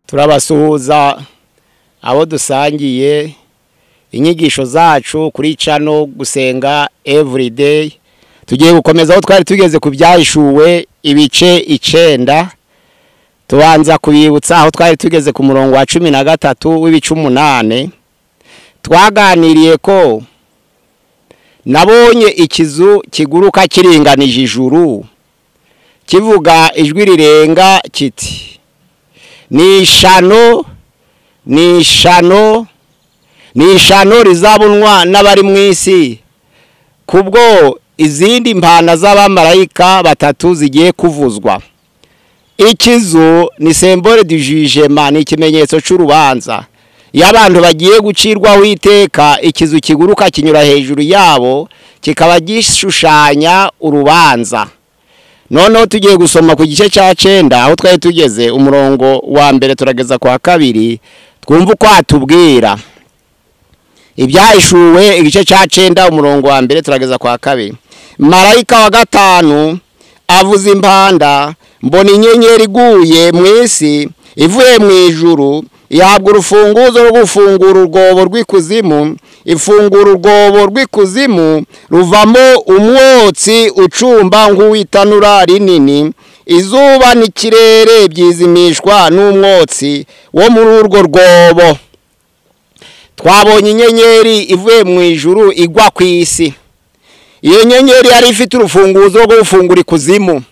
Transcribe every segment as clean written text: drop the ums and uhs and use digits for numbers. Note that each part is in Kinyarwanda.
turabasuhuza abo dusangiye inyigisho zacu kuri cano gusenga everyday. Tugiye gukomeza aho twari tugeze ku byahishuwe ibice 9. Tubanza kubibutsa aho twari tugeze ku murongo wa 13 w'ibice 8. Twaganiriye ko nabonye ikizu kiguruka kiringanije ijuru kivuga ijwi rirenga kiti ni ishano rizabunwa n'abari mu isi kubwo izindi mpana z'abamarayika batatu zigiye kuvuzwa. Ikizu ni symbole du jugement, ni ikimenyetso cy'urubanza. Iyo abantu bagiye gucirwaho iteka, ikizu kiguruka kinyura hejuru yabo kikaba gishushanya urubanza. Noneho tugiye gusoma ku gice cya 9 aho twari tugeze umurongo wa mbere turageza kwa 2, twumva uko atubwira ibyahishuwe igice cya 9 umurongo wa mbere turageza kwa 2. Marayika wa 5 avuza impanda, mbona inyenyeri iguye mu isi ivuye mu ijuru, ihabwa urufunguzo rwo gufungura urwobo rw'ikuzimu. Ifungura urwobo rw'ikuzimu ruvamo umwotsi ucumba nk'uwitanura rinini. Izuba n'ikirere byizimishwa n'umwotsi wo muri urwo rwobo. Twabonye inyenyeri ivuye mu ijuru igwa ku isi. Iyo nyenyeri yari ifite urufunguzo rwo gufungura ikuzimu.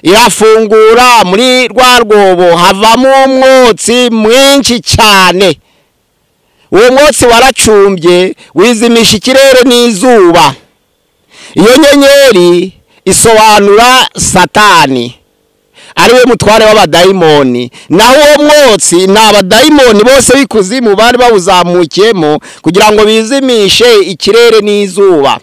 Irafungura muri rwa rwobo havamo umwotsi mwinshi cyane. Uwo mwotsi waracumbye wizimisha ikirere n'izuba. Iyo nyenyeri isobanura Satani, ariwe mutware w'abadayimoni. Naho uwo mwotsi ni abadayimoni bose b'ikuzimu bari bawuzamukiyemo kugira ngo bizimishe ikirere n'izuba.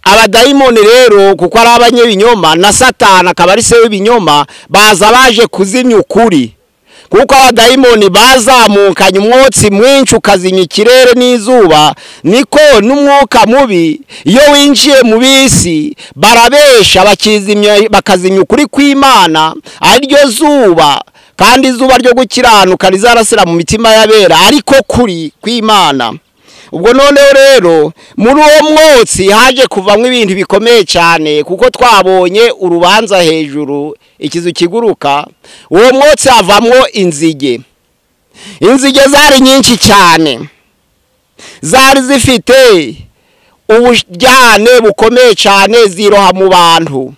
Abadayimoni rero kuko ari abanyebinyoma na Satani akaba ari se w'ibinyoma, baza baje kuzimya ukuri. Kuko abadayimoni bazamukanye umwotsi mwinshi ukazimya ikirere n'izuba, niko n'umwuka mubi iyo winjiye mu bisi barabesha bakazimya ukuri kw'Imana ari ryo zuba, kandi izuba ryo gukiranuka rizarasira mu mitima y'abera ariko kuri kw'Imana. Ubwo noneho rero muri uwo mwotsi haje kuvamo ibintu bikomeye cyane, kuko twabonye urubanza hejuru ikizu kiguruka. Uwo mwotsi havamo inzige. Inzige zari nyinshi cyane, zari zifite ubujyane bukomeye cyane, ziroha mu bantu.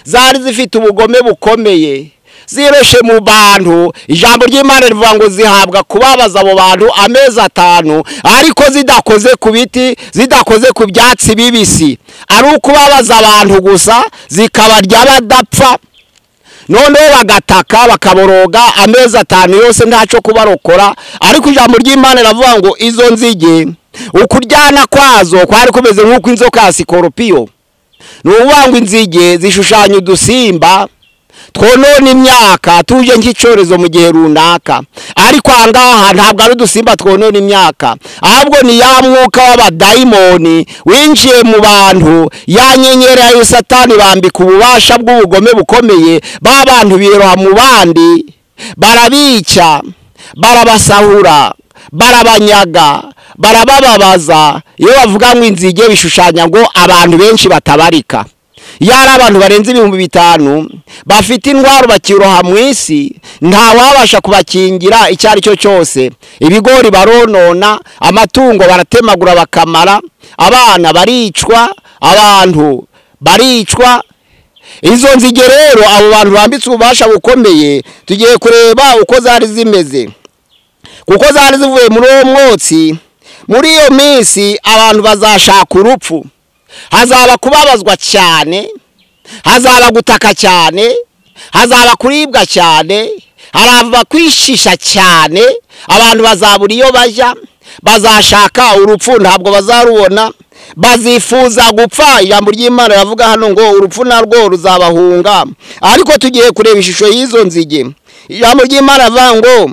Zari zifite ubugome bukomeye, ziroshe mu bantu. Ijambo ry'Imana rivuga ngo zihabwa kubabaza abo bantu amezi 5, ariko zidakoze ku biti, zidakoze ku byatsi bibisi, ari ukubabaza abantu gusa, zikabarya badapfa. Noneho bagataka bakaboroga amezi 5 yose ntacyo kubarokora. Ariko ijambo ry'Imana rivuga ngo izo nzige ukuryana kwazo kwari kumeze nk'uko inzoka ya sikoropiyo. N'uvuga ngo inzige zishushanya udusimba twonona imyaka tuje nk'icyorezo mu gihe runaka. Ariko ahangaha ntabwo ari udusimba twonona imyaka, ahubwo ni ya mwuka w'abadayimoni winjiye mu bantu. Ya nyenyeri ya Satani bambika ububasha bw'ubugome bukomeye. Ba bantu biroha mu bandi, barabica, barabasahura, barabanyaga, barabababaza. Iyo bavuga ngo inzige bishushanya ngo abantu benshi batabarika. Yari abantu barenze 5,000 bafite indwara bakiroha mu isi, nta wabasha kubakingira icyo ari cyo cyose. Ibigori baronona, amatungo baratemagura bakamara, abana baricwa, abantu baricwa. Izo nzige rero abo bantu bambitse ububasha bukomeye, tugiye kureba uko zari zimeze. Kuko zari zivuye muri uwo mwotsi. Muri iyo minsi abantu bazashaka urupfu. Hazaba kubabazwa cyane, hazaba gutaka cyane, hazaba kuribwa cyane, harava kwishisha cyane. Abantu bazabura iyo bajya, bazashaka urupfu ntabwo bazarubona, bazifuza gupfa. Ijambo ry'Imana yavuga hano ngo urupfu narwo ruzabahunga. Ariko tugiye kureba ishusho y'izo nzige. Ijambo ry'Imana yavuga ngo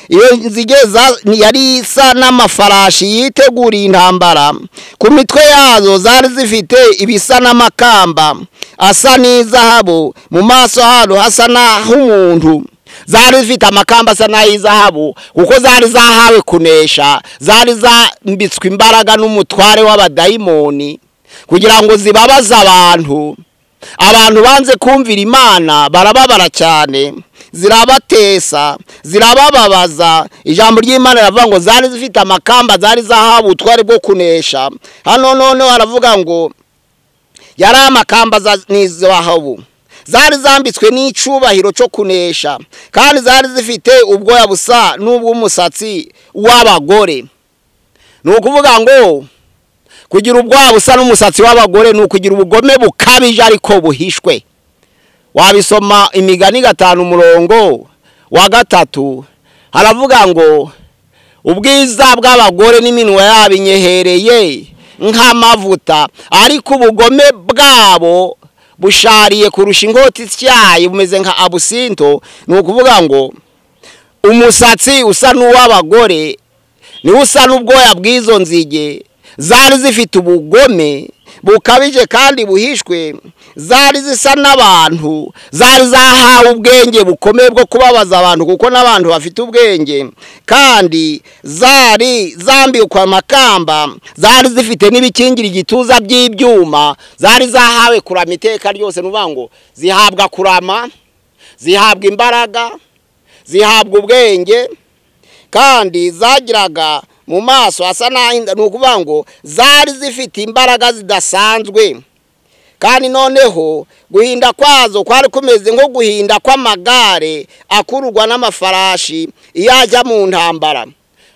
iyo nzige yari isa n'amafarashi yiteguriye intambara. Ku mitwe yazo zari zifite ibisa n'amakamba asa n'izahabu, mu maso hado hasa n'ah'umuntu. zari zifite amakamba asa n'ay'izahabu kuko zari zahawe kunesha, zari zambitswe imbaraga n'umutware w'abadayimoni kugira ngo zibabaze abantu banze kumvira Imana barababara cyane, zirabatesa, zirabababaza. Ijambo ry'Imana riravuga ngo zari zifite amakamba, zari zahabu ubutware bwo kunesha. Hano none aravuga ngo yari amakamba n'izahabu, zari zambitswe n'icubahiro cyo kunesha, kandi zari zifite ubwoya busa n'ubw'umusatsi w'abagore. Ni ukuvuga ngo kugira ubwoya busa n'umusatsi w'abagore ni ukugira ubugome bukabije ariko buhishwe. Wabisoma Imigani 5:3 haravuga ngo ubwiza bw'abagore n'iminwa yabo inyehereye nk'amavuta, ariko ubugome bwabo bushariye kurusha inkota ityaye, bumeze nka abusinto. Ni ukuvuga ngo umusatsi usa n'uw'abagore niwo usa n'ubwoya bw'izo nzige, zari zifite ubugome bukabije kandi buhishwe, zari zisa n'abantu, zari zahawe ubwenge bukomeye bwo kubabaza abantu kuko n'abantu bafite ubwenge, kandi zari zambikwa amakamba, zari zifite n'ibikingira igituza by'ibyuma, zari zahawe kurama iteka ryose. Nuvuga ngo zihabwa kurama, zihabwa imbaraga, zihabwa ubwenge, kandi zagiraga mu maso hasa n'ahinda. Ni ukuvuga ngo zari zifite imbaraga zidasanzwe, kandi noneho guhinda kwazo kwari kumeze nko guhinda kw'amagare akururwa n'amafarashi iyo ajya mu ntambara.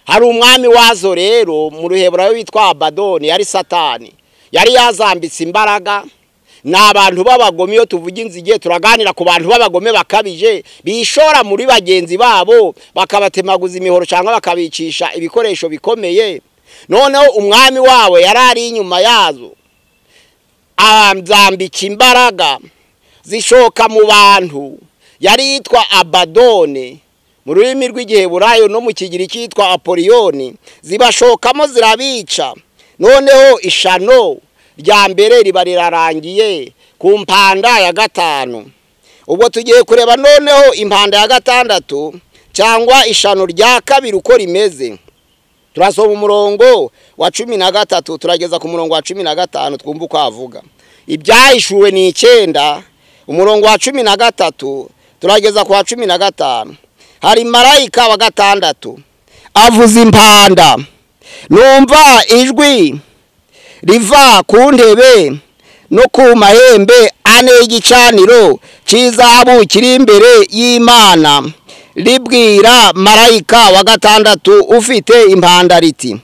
Hari umwami wazo rero mu Ruheburayo witwa Abadoni, yari Satani, yari yazambitse imbaraga. Ni abantu b'abagome. Iyo tuvuga inzige turaganira ku bantu b'abagome bakabije bishora muri bagenzi babo bakabatemaguza imihoro cyangwa bakabicisha ibikoresho bikomeye. Noneho umwami wabo yarari inyuma yazo, azambika imbaraga zishoka mu bantu. Yari yitwa Abadone mu rurimi rw'Igiheburayo, no mu Kigiriki yitwa Apoliyoni. Zibashokamo zirabica. Noneho ishano rya mbere riba rirarangiye ku mpanda ya 5. Ubwo tugiye kureba noneho impanda ya 6 cyangwa ishano rya kabiri uko rimeze. Turasoma umurongo wa 13 turageza ku murongo wa 15 twumva uko avuga. Ibyahishuwe ni 9, umurongo wa 13 turageza ku wa 15. Hari marayika wa 6 avuza impanda, numva ijwi riva ku ntebe no ku mahembe ane y'igicaniro cy'izahabu kiri imbere y'Imana, ribwira marayika wa 6 ufite impanda riti,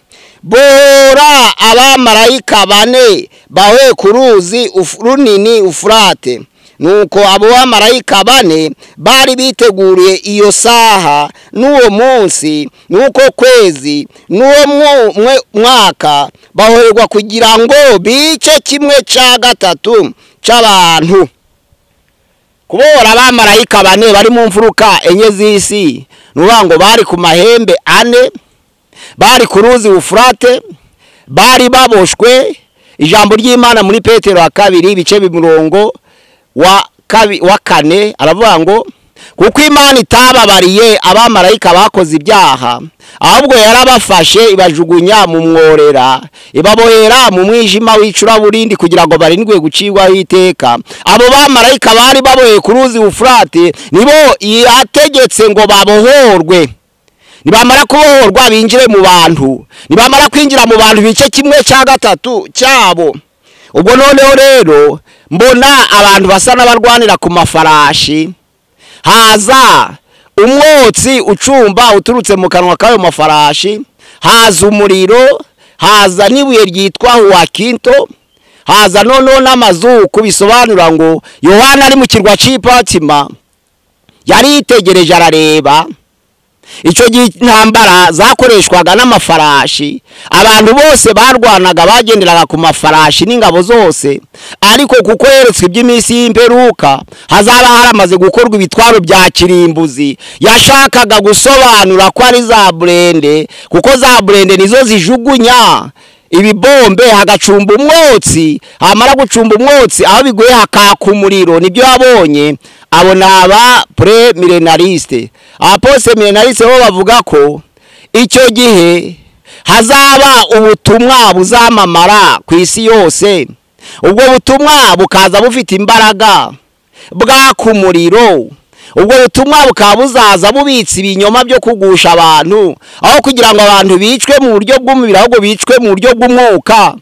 bora abamarayika 4 bawe ku ruzi runini Ufurate. Nuko abo bamarayika 4 bari biteguriye iyo saha n'uwo munsi nuko kwezi n'uwo mwaka, bahorerwa kugira ngo bice 1/3 cy'abantu. Kubora abamarayika 4 bari mu mfuruka enye z'isi, nuvuga ngo bari ku mahembe 4, bari ku ruzi Ufurate, bari baboshwe. Ijambo ry'Imana muri Petero wa 2 ibice bimurongo wa 4 aravuga ngo kuko Imana itababariye abamarayika bakoze ibyaha, ahubwo yarabafashe ibajugunya mu mworera, ibabohera mu mwijima w'icuraburindi kugira ngo barindwe gucibwaho iteka. Abo bamarayika bari baboheye ku ruzi Ufurate nibo yategetse ngo babohorwe. Nibamara kubohorwa binjire mu bantu, nibamara kwinjira mu bantu bice 1/3 cyabo. Ubwo noneho rero mbona abantu basa n'abarwanira ku mafarashi, haza umwotsi ucumba uturutse mu kanwa kayo mafarashi, haza umuriro, haza n'ibuye ryitwa Huwakinto, haza noneho n'amazuku. Bisobanura ngo Yohana ari mu kirwa cy'Ipatima yari yitegereje arareba. Icyo gihe intambara zakoreshwaga n'amafarashi, abantu bose barwanaga bagenderaga ku mafarashi n'ingabo zose. Ariko kuko yeretswe iby'iminsi y'imperuka hazaba haramaze gukorwa ibitwaro bya kirimbuzi, yashakaga gusobanura ko ari za burende, kuko za burende nizo zijugunya ibibombe hagacumba umwotsi. Hamara gucumba umwotsi aho biguye hakaka umuriro. Nibyo yabonye abo naba pre-millenariste. Apost-millenariste bo bavuga ko icyo gihe hazaba ubutumwa buzamamara ku isi yose. Ubwo butumwa bukaza bufite imbaraga bwaka umuriro. Ubwo butumwa bukaba buzaza bubitse ibinyoma byo kugusha abantu, aho kugira ngo abantu bicwe mu buryo bw'umubiri ahubwo bicwe mu buryo bw'umwuka,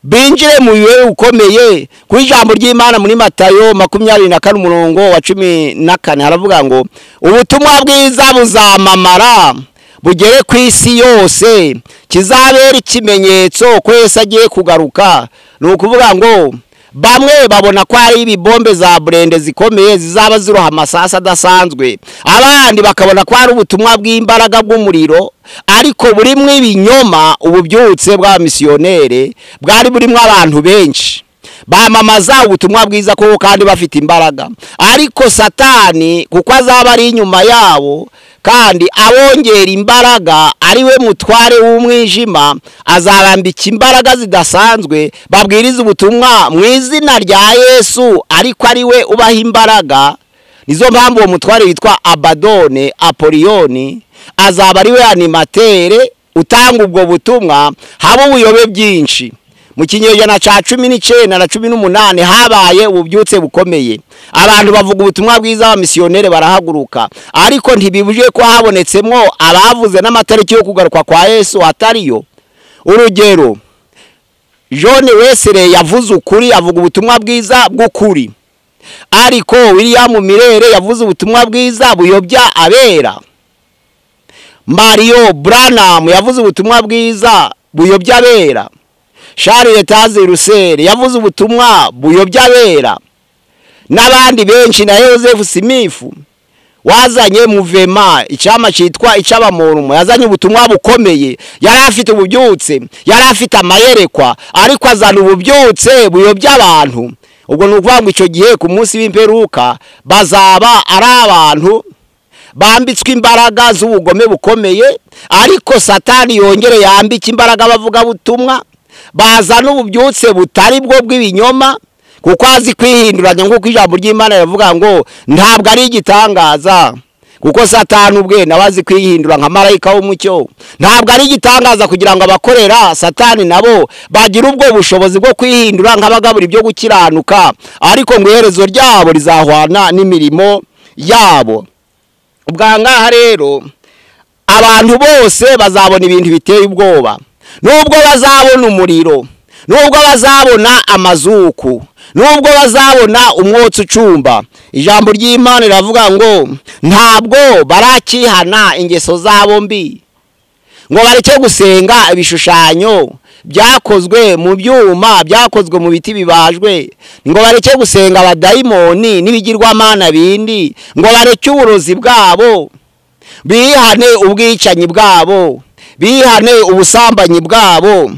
binjire mu bihe ukomeye. Kuri ijambo ry'Imana muri Matayo 24:14 haravuga ngo ubutumwa bwiza buzamamara bugere ku isi yose, kizabera ikimenyetso ko Yesu agiye kugaruka. Ni ukuvuga ngo bamwe babona ko ari ibibombe za burende zikomeye zizaba ziroha amasasa adasanzwe, abandi bakabona ko ari ubutumwa bw'imbaraga bw'umuriro, ariko burimwe ibinyoma. Ububyutse bwa misiyonere bwari burimo abantu benshi bamamaza ubutumwa bwiza ko kandi bafite imbaraga, ariko Satani kuko azaba ari inyuma yabo kandi abongera imbaraga, ari we mutware w'umwijima, azarambika imbaraga zidasanzwe babwiriza ubutumwa mu izina rya Yesu, ariko ari we ubaha imbaraga. Nizo mpamvu uwo mutware witwa Abadone Apoliyoni azaba ari we animatere utanga ubwo butumwa. Haba ubuyobe bwinshi. Mu kinyejana ca 19 na 18 habaye ububyutse bukomeye, abantu bavuga ubutumwa bwiza, abamisiyonere barahaguruka, ariko ntibibuje ko habonetsemwo abavuze n'amatariki yo kugaruka kwa Yesu atariyo. Urugero, John Wesley yavuze ukuri, avuga ubutumwa bwiza bw'ukuri, ariko William Mirere yavuze ubutumwa bwiza buyobya abera. Mario Branham yavuze ubutumwa bwiza buyobya abera. Charles Taze Russell yavuze ubutumwa buyobya abera, n'abandi benshi, na Joseph Smith wazanye muvema icyama cyitwa ic'abamorumo, yazanye ubutumwa bukomeye. Yari afite ububyutse, yari afite amayerekwa, ariko azana ububyutse buyobya abantu. Ubwo nukuvuga ngo icyo gihe ku munsi w'imperuka bazaba ari abantu bambitswe imbaraga z'ubugome bukomeye, ariko Satani yongere yambika imbaraga bavuga butumwa, bazana ububyutse butari bwo bw'ibinyoma, kuko azi kwihinduranya. Nk'uko ijambo ry'Imana rivuga ngo ntabwo ari igitangaza, kuko Satani ubwe nawe azi kwihindura nka marayika w'umucyo. Ntabwo ari igitangaza kugira ngo abakorera Satani nabo bagira ubwo bushobozi bwo kwihindura nk'abagabura ibyo gukiranuka, ariko ngo iherezo ryabo rizahwana n'imirimo yabo. Ubwangaha rero abantu bose bazabona ibintu biteye ubwoba, nubwo bazabona umuriro, nubwo bazabona amazuku, nubwo bazabona umwotsi ucumba. Ijambo ry'Imana riravuga ngo ntabwo barakihana ingeso zabo mbi, ngo bareke gusenga ibishushanyo byakozwe mu byuma, byakozwe mu biti bibajwe, ngo bareke gusenga abadayimoni n'ibigirwamana bindi, ngo bareke uburozi bwabo, bihane ubwicanyi bwabo, bihane ubusambanyi bwabo,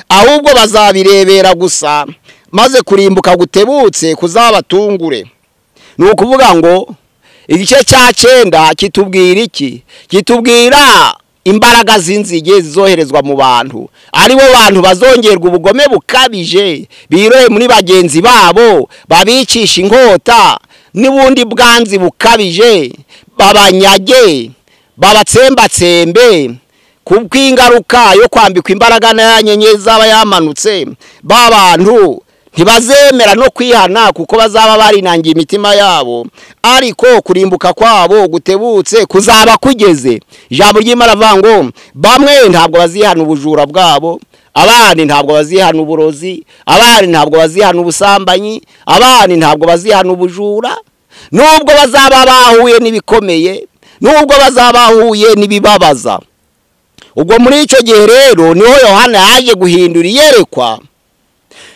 ahubwo bazabirebera gusa, maze kurimbuka gutebutse kuzabatungure. Ni ukuvuga ngo igice cya 9 kitubwira iki? Kitubwira imbaraga z'inzige zizoherezwa mu bantu, aribo bantu bazongerwa ubugome bukabije, biroye muri bagenzi babo, babicisha inkota n'ubundi bwanzi bukabije, babanyage, babatsembatsembe, kubw'ingaruka yo kwambikwa imbaraga na nyenyeri zaba yamanutse. Babantu ntibazemera no kwihana, kuko bazaba barinangiye imitima yabo, ariko kurimbuka kwabo gutebutse kuzaba kugeze. Ijambo ry'Imana rivuga ngo bamwe ntabwo bazihana ubujura bwabo, abandi ntabwo bazihana uburozi, abandi ntabwo bazihana ubusambanyi, abandi ntabwo bazihana ubujura, nubwo bazaba bahuye n'ibikomeye, nubwo bazaba bahuye n'ibibabaza. Ubwo muri icyo gihe rero niho Yohana yaje guhindura iyerekwa,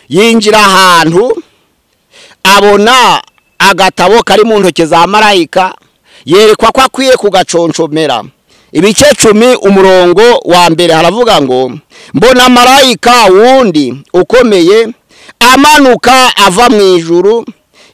yinjira ahantu abona agatabo kari mu ntoke za marayika, yerekwa ko akwiye kugaconshomera. Ibice 10 umurongo wa mbere haravuga ngo mbona marayika wundi ukomeye amanuka ava mu ijuru,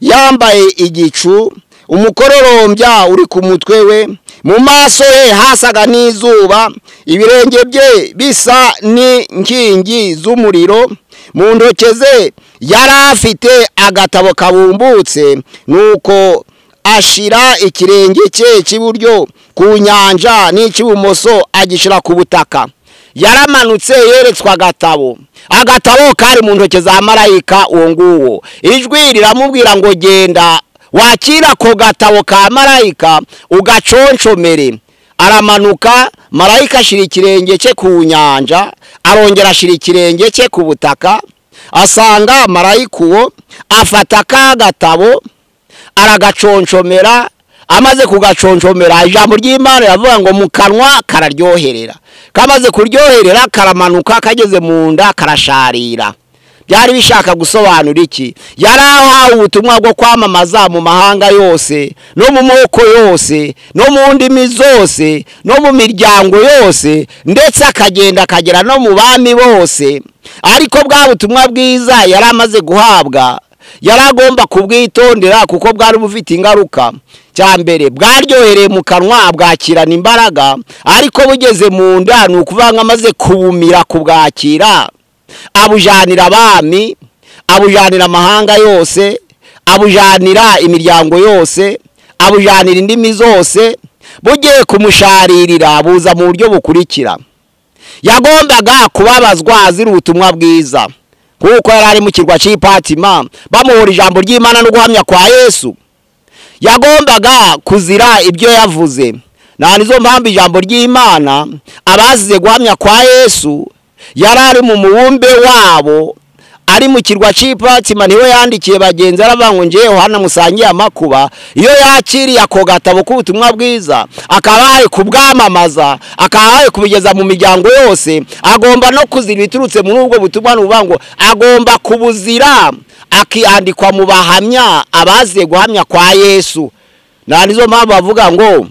yambaye igicu, umukororombya uri ku mutwe we, mu maso he hasaga n'izuba, ibirenge bye bisa n'inkingi z'umuriro, mu ntoke ze yari afite agatabo kabumbutse, nuko ashira ikirenge cye cy'iburyo ku nyanja n'icy'ibumoso agishira ku butaka. Yaramanutse yeretswa agatabo kari mu ntoke za marayika uwo nguwo. Ijwi riramubwira ngo genda wakira ko gatabo ka marayika ugaconshomere. Aramanuka, marayika ashira ikirenge cye ku nyanja, arongera ashira ikirenge cye ku butaka. Asanga marayika uwo afata ka gatabo aragaconshomera. Amaze kugaconshomera, ijambo ry'Imana yavuga ngo mu kanwa kararyoherera. Kamaze kuryoherera karamanuka, kageze mu nda karasharira. Byari bishaka gusobanura iki? Yarahawe ubutumwa bwo kwamamaza mu mahanga yose, no mu moko yose, no mu ndimi zose, no mu miryango yose, ndetse akagera no mu bami bose. Ariko bwa butumwa bwiza yaramaze guhabwa, yaragomba kubwitondera kuko bwari bufite ingaruka. Cyambere bwaryohereye mu kanwa, bwakirana imbaraga, ariko bugeze mu nda n'ukuvanga amaze kubumira kubwakira. Abujanira abami, abujanira amahanga yose, abujanira imiryango yose, abujanira indimi zose. Bugiye kumusharirira buza mu buryo bukurikira. Yagombaga kubabazwa azira ubutumwa bwiza, kuko yari ari mu kirwa cy'Ipatima bamuhora ijambo ry'Imana no guhamya kwa Yesu. Yagombaga kuzira ibyo yavuze. Nizo mpamvu ijambo ry'Imana abazize guhamya kwa Yesu yari ari mu mubumbe wabo, ari mu kirwa cy'Ipatima. Niwe yandikiye bagenzi aravuga ngo nje Yohana musangiye amakuba. Iyo yakiriye ako gatabo k'ubutumwa bwiza, akabaye kubwamamaza, akabaye kubigeza mu miryango yose, agomba no kuzira biturutse muri ubwo butumwa. Nuvuga ngo agomba kubuzira, akiandikwa mu bahamya abaziye guhamya kwa Yesu. Nizo mpamvu bavuga ngo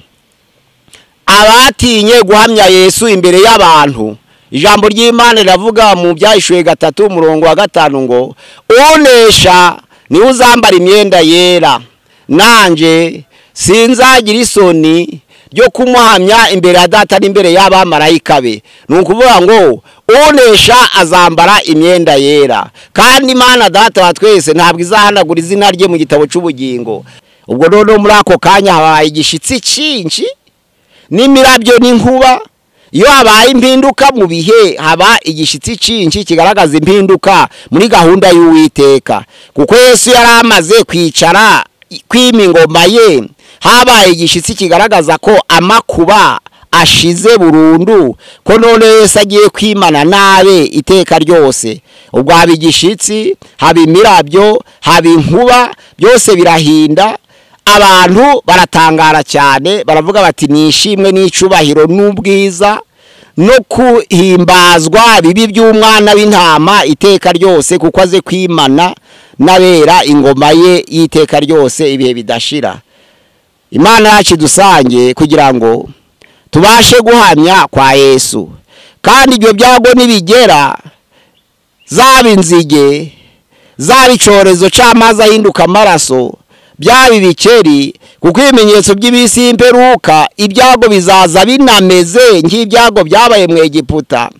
abatinye guhamya Yesu imbere y'abantu. Ijambo ry'Imana riravuga mu Byahishuwe 3:5 ngo unesha ni uzambara imyenda yera, nanje sinzagira isoni ryo kumuhamya imbere ya Data n'imbere y'abamarayika be. Nukuvuga ngo unesha azambara imyenda yera, kandi Imana Data wa twese ntabwo izahanagura izina rye mu gitabo cy'ubugingo. Ubwo rero muri ako kanya habaye igishitsi cyinshi n'imirabyo n'inkuba. Iyo habaye impinduka mu bihe, haba igishitsi cyinshi kigaragaza impinduka muri gahunda y'Uwiteka. Kuko Yesu yari amaze kwicara kwima ingoma ye, habaye igishitsi kigaragaza ko amakuba ashize burundu, ko none Yesu agiye kwimana nabe iteka ryose. Ubwo haba igishitsi, haba imirabyo, haba inkuba, byose birahinda. Abantu baratangara cyane, baravuga bati nishimwe n'icubahiro n'ubwiza no kuhimbazwa bibi by'umwana w'intama iteka ryose, kuko aze kwimana nabera ingoma ye y'iteka ryose ibihe bidashira. Imana yacu dusange kugira ngo tubashe guhamya kwa Yesu. Kandi ibyo byago nibigera, zaba inzige, zaba icyorezo cy'amazi ahinduka amaraso, byaba ibikeri, kuko ibimenyetso by'ibisi imperuka, ibyago bizaza binameze nk'ibyago byabaye mu Egiputa.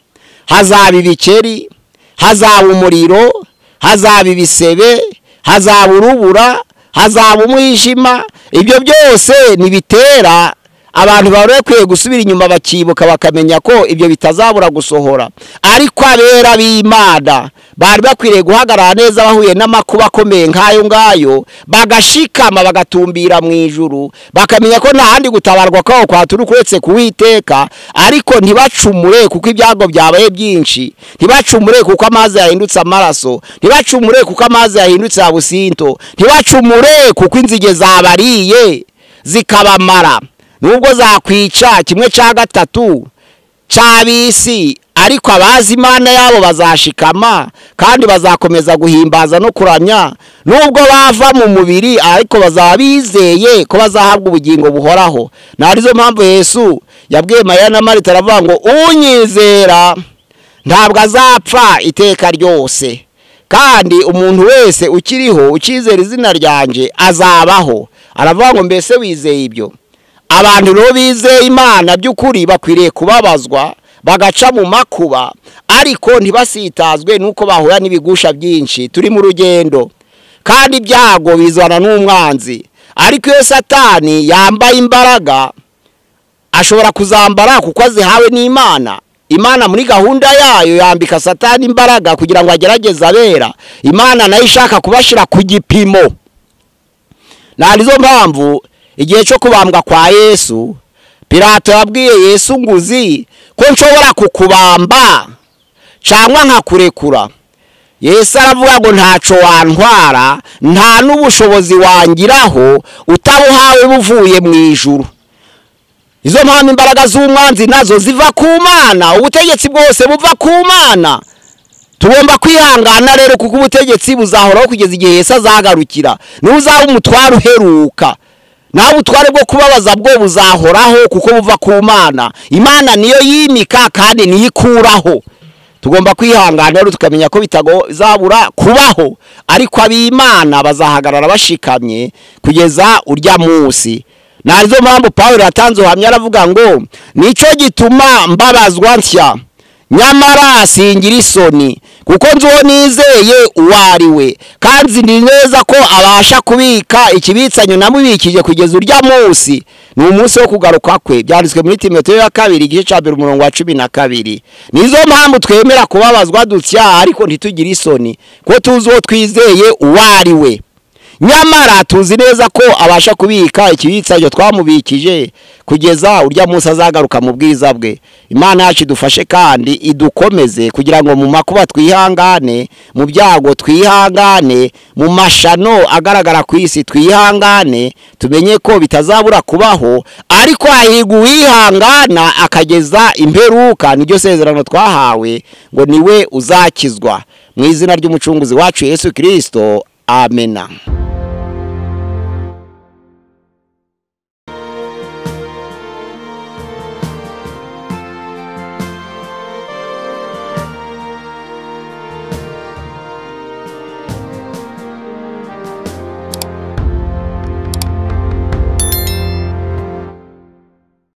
Hazaba ibikeri, hazaba umuriro, hazaba ibisebe, hazaba urubura, hazaba umwijima. Ibyo byose nibitera abantu barekwiye gusubira inyuma bakibuka bakamenya ko ibyo bitazabura gusohora. Ariko abera b'Imana bari bakwiriye guhagarara neza bahuye n'amakuba akomeye nk'ayo ngayo, bagashikama bagatumbira mu ijuru, bakamenya ko nta handi gutabarwa kwaho kwaturuka uretse kuwiteka. Ariko ntibacumure kuko ibyago byabaye byinshi, ntibacumure kuko amazi yahindutse amaraso, ntibacumure kuko amazi yahindutse abusinto, ntibacumure kuko inzige zabariye zikabamara. Nubwo zakwica 1/3 cy'abisi, ariko abazi Imana yabo bazashikama kandi bazakomeza guhimbaza no kuramya. Nubwo bava mu mubiri, ariko bazaba bizeye ko bazahabwa ubugingo buhoraho. Narizo mpamvu Yesu yabwiye Mariya na Marita aravuga ngo unyizera ntabwo azapfa iteka ryose, kandi umuntu wese ukiriho ukizera izina ryanje azabaho. Aravuga ngo mbese wizeye ibyo? Abantu rero bizeye Imana by'ukuri bakwiriye kubabazwa, bagaca mu makuba, ariko ntibasitazwe nuko bahura n'ibigusha byinshi. Turi mu rugendo, kandi ibyago bizana n'umwanzi. ariko iyo Satani yambaye imbaraga ashobora kuzambara kuko azihawe n'Imana. Imana muri gahunda yayo yambika Satani imbaraga kugira ngo agerageze abera. Imana nayo ishaka kubashira ku gipimo. Narizo mpamvu igihe cyo kubambwa kwa Yesu, Pilato yabwiye Yesu nguzi ko nshobora kukubamba cyangwa nkakurekura. Yesu aravuga ngo ntaco wantwara, nta n'ubushobozi wangiraho utabuhawe buvuye mu ijuru. Izo mpamvu imbaraga z'umwanzi nazo ziva ku Mana, ubutegetsi bwose buva ku Mana. Tugomba kwihangana rero kuko ubutegetsi buzahoraho kugeza igihe Yesu azagarukira. N'uzaba umutware uheruka, naho ubutware bwo kubabaza bwo buzahoraho kuko buva ku Mana. Imana niyo yimika kandi niyo ikuraho. Tugomba kwihangana rero tukamenya ko bitazabura kubaho, ariko ab'Imana bazahagarara bashikamye kugeza urya munsi. Narizo mpamvu Pawulo yatanze ubuhamya aravuga ngo nico gituma mbabazwa ntya, nyamara singira isoni, kuko nzuwo nizeye uwariwe, kandi nzi neza ko abasha kubika ikibitsanyo namubikije kugeza urya munsi. Ni umunsi wo kugaruka kwe. Byanditswe muri Timoteyo ya 2 igice cya 2 umurongo wa 12. Nizo mpamvu twemera kubabazwa dutya ariko ntitugira isoni, ko tuzi uwo twizeye uwariwe. Nyamara tuzi neza ko abasha kubika ikibitsanyo twamubikije kugeza urya munsi azagaruka mu bwiza bwe. Imana yacu idufashe kandi idukomeze kugira ngo mu makuba twihangane, mu byago twihangane, mu mashano agaragara ku isi twihangane, tumenye ko bitazabura kubaho, ariko hahirwa uwihangana akageza imperuka. Niryo sezerano twahawe ngo niwe uzakizwa. Mu izina ry'umucunguzi wacu Yesu Kristo, amena.